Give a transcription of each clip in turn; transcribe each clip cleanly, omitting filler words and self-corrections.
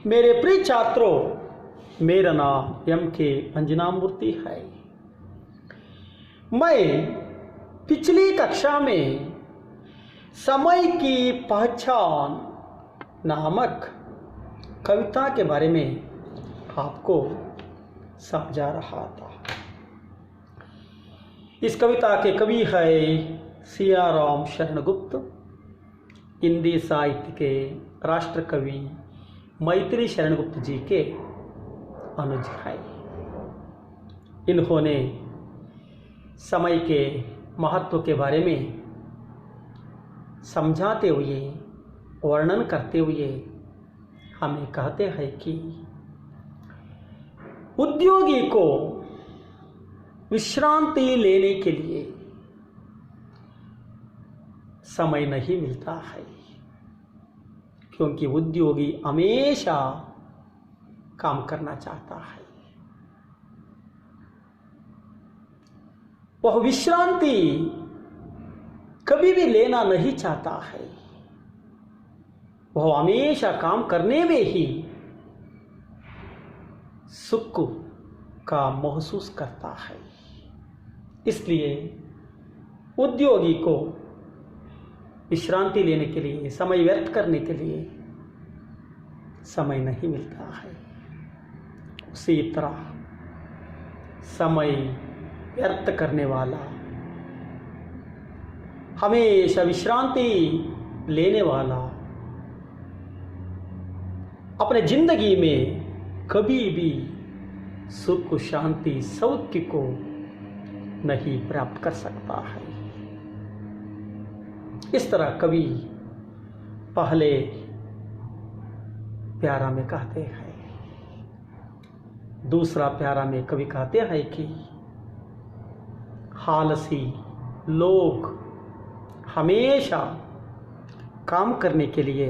मेरे प्रिय छात्रों, मेरा नाम एम के अंजना मूर्ति है। मैं पिछली कक्षा में समय की पहचान नामक कविता के बारे में आपको समझा रहा था। इस कविता के कवि है सियाराम शरण गुप्त, हिंदी साहित्य के राष्ट्र कवि मैत्री शरण गुप्त जी के अनुज हैं। इन्होंने समय के महत्व के बारे में समझाते हुए, वर्णन करते हुए हमें कहते हैं कि उद्योगी को विश्रांति लेने के लिए समय नहीं मिलता है, क्योंकि उद्योगी हमेशा काम करना चाहता है। वह विश्रांति कभी भी लेना नहीं चाहता है। वह हमेशा काम करने में ही सुख का महसूस करता है। इसलिए उद्योगी को विश्रांति लेने के लिए, समय व्यर्थ करने के लिए समय नहीं मिलता है। उसी तरह समय व्यर्थ करने वाला, हमेशा विश्रांति लेने वाला अपने जिंदगी में कभी भी सुख, शांति, सौख्य को नहीं प्राप्त कर सकता है। इस तरह कवि पहले प्यारा में कहते हैं। दूसरा प्यारा में कवि कहते हैं कि आलसी लोग हमेशा काम करने के लिए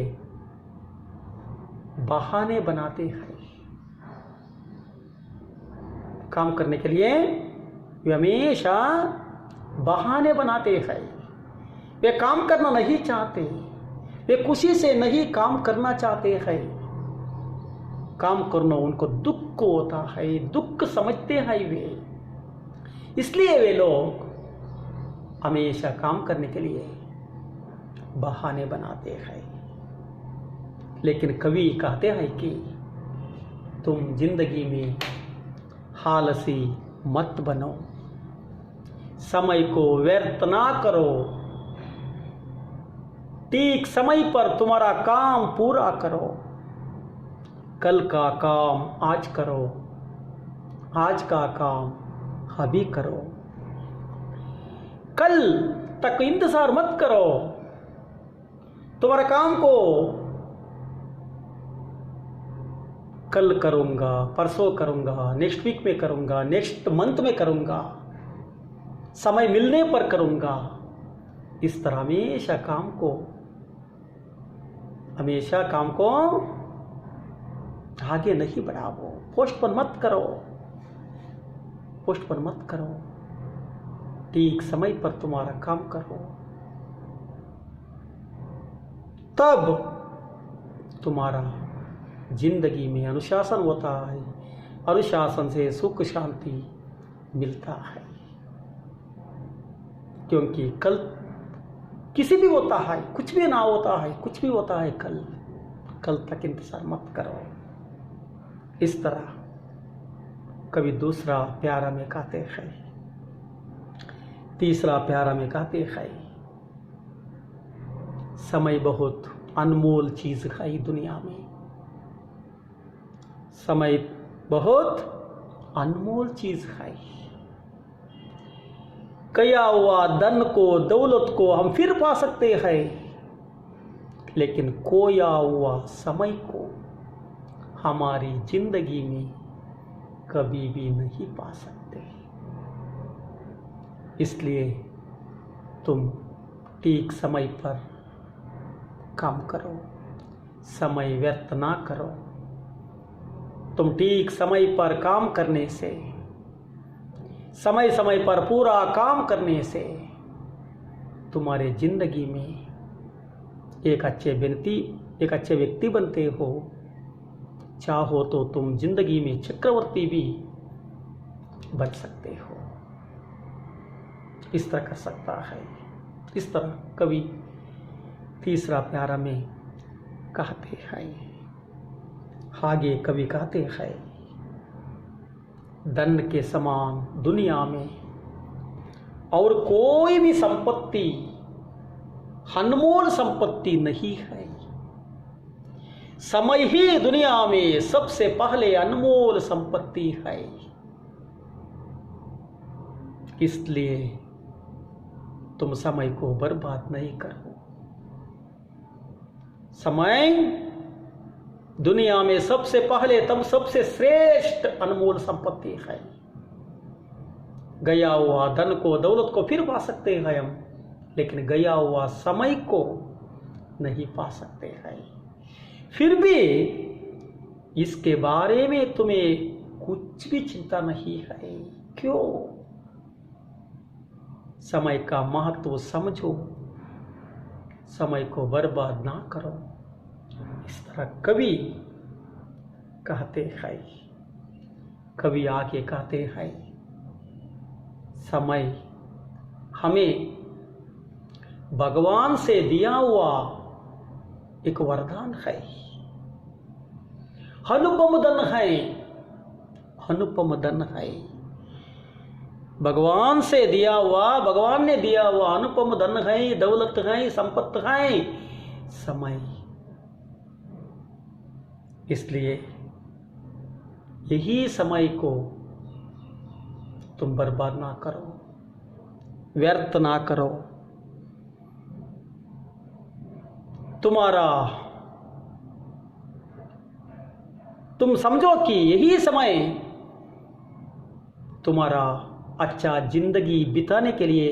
बहाने बनाते हैं। काम करने के लिए वे हमेशा बहाने बनाते हैं। वे काम करना नहीं चाहते, वे खुशी से नहीं काम करना चाहते हैं। काम करना उनको दुख होता है, दुख समझते हैं वे। इसलिए वे लोग हमेशा काम करने के लिए बहाने बनाते हैं। लेकिन कवि कहते हैं कि तुम जिंदगी में आलसी मत बनो, समय को व्यर्थ ना करो, ठीक समय पर तुम्हारा काम पूरा करो। कल का काम आज करो, आज का काम अभी करो। कल तक इंतजार मत करो। तुम्हारे काम को कल करूंगा, परसों करूंगा, नेक्स्ट वीक में करूंगा, नेक्स्ट मंथ में करूंगा, समय मिलने पर करूंगा। इस तरह हमेशा काम को आगे नहीं बढ़ाओ। पोस्टपोन मत करो, पोस्टपोन मत करो। ठीक समय पर तुम्हारा काम करो, तब तुम्हारा जिंदगी में अनुशासन होता है। अनुशासन से सुख शांति मिलता है, क्योंकि कल किसी भी होता है, कुछ भी ना होता है, कुछ भी होता है कल तक इंतजार मत करो। इस तरह कभी दूसरा प्यारा में कहते हैं। तीसरा प्यारा में कहते हैं, समय बहुत अनमोल चीज है दुनिया में। समय बहुत अनमोल चीज है। कया हुआ धन को, दौलत को हम फिर पा सकते हैं, लेकिन खोया हुआ समय को हमारी जिंदगी में कभी भी नहीं पा सकते। इसलिए तुम ठीक समय पर काम करो, समय व्यर्थ ना करो। तुम ठीक समय पर काम करने से, समय समय पर पूरा काम करने से तुम्हारे जिंदगी में एक अच्छे व्यक्ति बनते हो, चाहो तो तुम जिंदगी में चक्रवर्ती भी बन सकते हो। इस तरह कर सकता है। इस तरह कवि तीसरा प्यारा में कहते हैं। आगे कवि कहते हैं, धन के समान दुनिया में और कोई भी संपत्ति अनमोल संपत्ति नहीं है। समय ही दुनिया में सबसे पहले अनमोल संपत्ति है। इसलिए तुम समय को बर्बाद नहीं करो। समय दुनिया में सबसे पहले तब सबसे श्रेष्ठ अनमोल संपत्ति है। गया हुआ धन को दौलत को फिर पा सकते हैं हम, लेकिन गया हुआ समय को नहीं पा सकते हैं। फिर भी इसके बारे में तुम्हें कुछ भी चिंता नहीं है। क्यों? समय का महत्व समझो, समय को बर्बाद ना करो। इस तरह कवि कहते हैं। कवि आके कहते हैं, समय हमें भगवान से दिया हुआ एक वरदान है, अनुपम धन है। अनुपम धन है, भगवान से दिया हुआ, भगवान ने दिया हुआ अनुपम धन है, दौलत है, संपत्ति है, समय। इसलिए यही समय को तुम बर्बाद ना करो, व्यर्थ ना करो। तुम समझो कि यही समय तुम्हारा अच्छा जिंदगी बिताने के लिए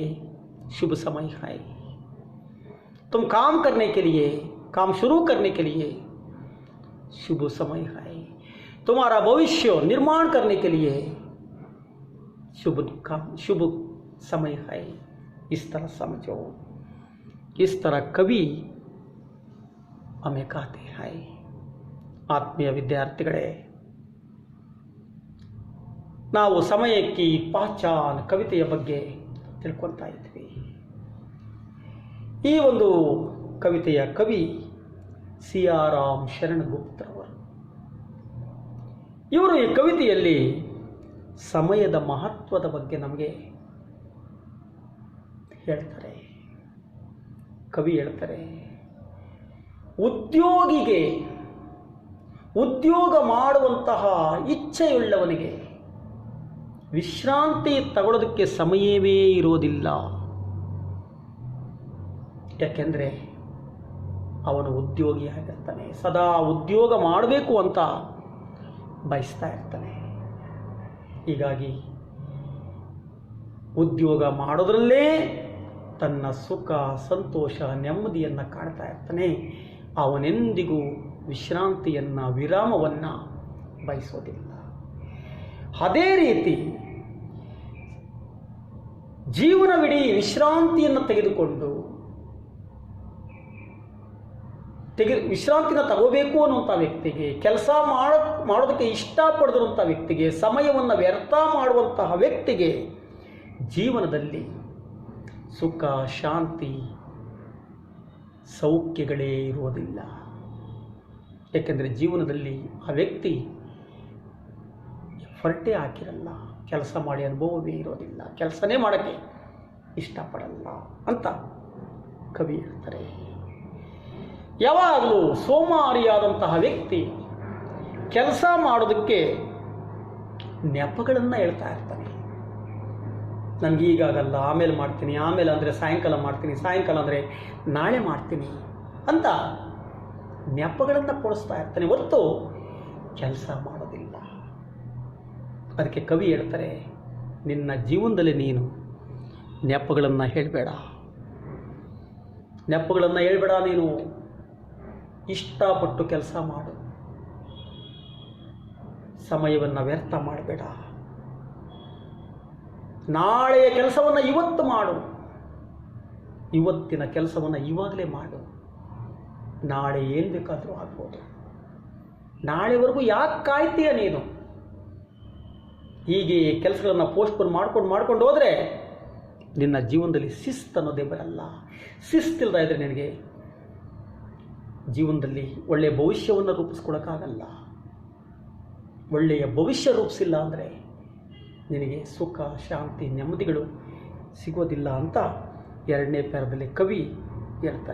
शुभ समय है। तुम काम करने के लिए, काम शुरू करने के लिए शुभ समय है। तुम्हारा भविष्य निर्माण करने के लिए शुभ समय है। इस तरह समझो। इस तरह कवि हमें कहते हैं। ಆತ್ಮೀಯ ವಿದ್ಯಾರ್ಥಿಗಳೇ, ನಾವು ಸಮಯಕ್ಕೆ ಪಹಚಾನ್ ಕವಿತೆಯ ಬಗ್ಗೆ ತಿಳ್ಕೊಳ್ತಾ ಇದ್ವಿ. ಈ ಒಂದು ಕವಿತೆಯ ಕವಿ ಸಿಯಾರಾಮ್ ಶರಣ್ ಗುಪ್ತರವರು. ಇವರು ಈ ಕವಿತೆಯಲ್ಲಿ ಸಮಯದ ಮಹತ್ವದ ಬಗ್ಗೆ ನಮಗೆ ಹೇಳ್ತಾರೆ. ಕವಿ ಹೇಳ್ತಾರೆ, ಉದ್ಯೋಗ ಮಾಡುವಂತಹ ಇಚ್ಛೆಯುಳ್ಳವನಿಗೆ ವಿಶ್ರಾಂತಿ ತಗೊಳ್ಳೋದಕ್ಕೆ ಸಮಯವೇ ಇರೋದಿಲ್ಲ. ಯಾಕೆಂದರೆ ಅವನು ಉದ್ಯೋಗಿಯಾಗಿರ್ತಾನೆ, ಸದಾ ಉದ್ಯೋಗ ಮಾಡಬೇಕು ಅಂತ ಬಯಸ್ತಾ ಇರ್ತಾನೆ. ಹೀಗಾಗಿ ಉದ್ಯೋಗ ಮಾಡೋದ್ರಲ್ಲೇ ತನ್ನ ಸುಖ, ಸಂತೋಷ, ನೆಮ್ಮದಿಯನ್ನು ಕಾಣ್ತಾ ಇರ್ತಾನೆ. ಅವನೆಂದಿಗೂ ವಿಶ್ರಾಂತಿಯನ್ನು, ವಿರಾಮವನ್ನು ಬಯಸೋದಿಲ್ಲ. ಅದೇ ರೀತಿ ಜೀವನವಿಡೀ ವಿಶ್ರಾಂತಿಯನ್ನು ತೆಗೆದುಕೊಂಡು ವಿಶ್ರಾಂತಿನ ತಗೋಬೇಕು ಅನ್ನುವಂಥ ವ್ಯಕ್ತಿಗೆ, ಕೆಲಸ ಮಾಡೋದಕ್ಕೆ ಇಷ್ಟಪಡದಿರುವಂಥ ವ್ಯಕ್ತಿಗೆ, ಸಮಯವನ್ನು ವ್ಯರ್ಥ ಮಾಡುವಂತಹ ವ್ಯಕ್ತಿಗೆ ಜೀವನದಲ್ಲಿ ಸುಖ, ಶಾಂತಿ, ಸೌಖ್ಯಗಳೇ ಇರುವುದಿಲ್ಲ. ಏಕೆಂದರೆ ಜೀವನದಲ್ಲಿ ಆ ವ್ಯಕ್ತಿ ಎಫರ್ಟೇ ಹಾಕಿರಲ್ಲ, ಕೆಲಸ ಮಾಡಿ ಅನುಭವವೇ ಇರೋದಿಲ್ಲ, ಕೆಲಸನೇ ಮಾಡೋಕ್ಕೆ ಇಷ್ಟಪಡಲ್ಲ ಅಂತ ಕವಿ ಹೇಳ್ತಾರೆ. ಯಾವಾಗಲೂ ಸೋಮಾರಿಯಾದಂತಹ ವ್ಯಕ್ತಿ ಕೆಲಸ ಮಾಡೋದಕ್ಕೆ ನೆಪಗಳನ್ನು ಹೇಳ್ತಾ ಇರ್ತಾನೆ. ನನಗೆ ಈಗಾಗಲ್ಲ, ಆಮೇಲೆ ಮಾಡ್ತೀನಿ, ಆಮೇಲೆ ಅಂದರೆ ಸಾಯಂಕಾಲ ಮಾಡ್ತೀನಿ, ಸಾಯಂಕಾಲ ಅಂದರೆ ನಾಳೆ ಮಾಡ್ತೀನಿ ಅಂತ ನೆಪಗಳನ್ನು ಕೊಡಿಸ್ತಾ ಇರ್ತಾನೆ, ಹೊರತು ಕೆಲಸ ಮಾಡೋದಿಲ್ಲ. ಅದಕ್ಕೆ ಕವಿ ಹೇಳ್ತಾರೆ, ನಿನ್ನ ಜೀವನದಲ್ಲಿ ನೀನು ನೆಪಗಳನ್ನು ಹೇಳಬೇಡ. ನೆಪಗಳನ್ನು ಹೇಳ್ಬೇಡ. ನೀನು ಇಷ್ಟಪಟ್ಟು ಕೆಲಸ ಮಾಡು, ಸಮಯವನ್ನು ವ್ಯರ್ಥ ಮಾಡಬೇಡ. ನಾಳೆಯ ಕೆಲಸವನ್ನು ಇವತ್ತು ಮಾಡು, ಇವತ್ತಿನ ಕೆಲಸವನ್ನು ಇವಾಗಲೇ ಮಾಡು. ನಾಳೆ ಏನು ಬೇಕಾದರೂ ಆಗ್ಬೋದು. ನಾಳೆವರೆಗೂ ಯಾಕೆ ಕಾಯ್ತೀಯ ನೀನು? ಹೀಗೆ ಕೆಲಸಗಳನ್ನು ಪೋಸ್ಟ್ಪೋನ್ ಮಾಡ್ಕೊಂಡು ಹೋದರೆ ನಿನ್ನ ಜೀವನದಲ್ಲಿ ಶಿಸ್ತು ಅನ್ನೋದೇ ಬರಲ್ಲ. ಶಿಸ್ತಿಲ್ಲದ ಇದ್ದರೆ ನಿನಗೆ ಜೀವನದಲ್ಲಿ ಒಳ್ಳೆಯ ಭವಿಷ್ಯವನ್ನು ರೂಪಿಸ್ಕೊಳ್ಳೋಕ್ಕಾಗಲ್ಲ. ಒಳ್ಳೆಯ ಭವಿಷ್ಯ ರೂಪಿಸಿಲ್ಲ ಅಂದರೆ ನಿನಗೆ ಸುಖ, ಶಾಂತಿ, ನೆಮ್ಮದಿಗಳು ಸಿಗೋದಿಲ್ಲ ಅಂತ 2ನೇ ಪ್ಯಾರದಲ್ಲಿ ಕವಿ ಹೇಳ್ತಾರೆ.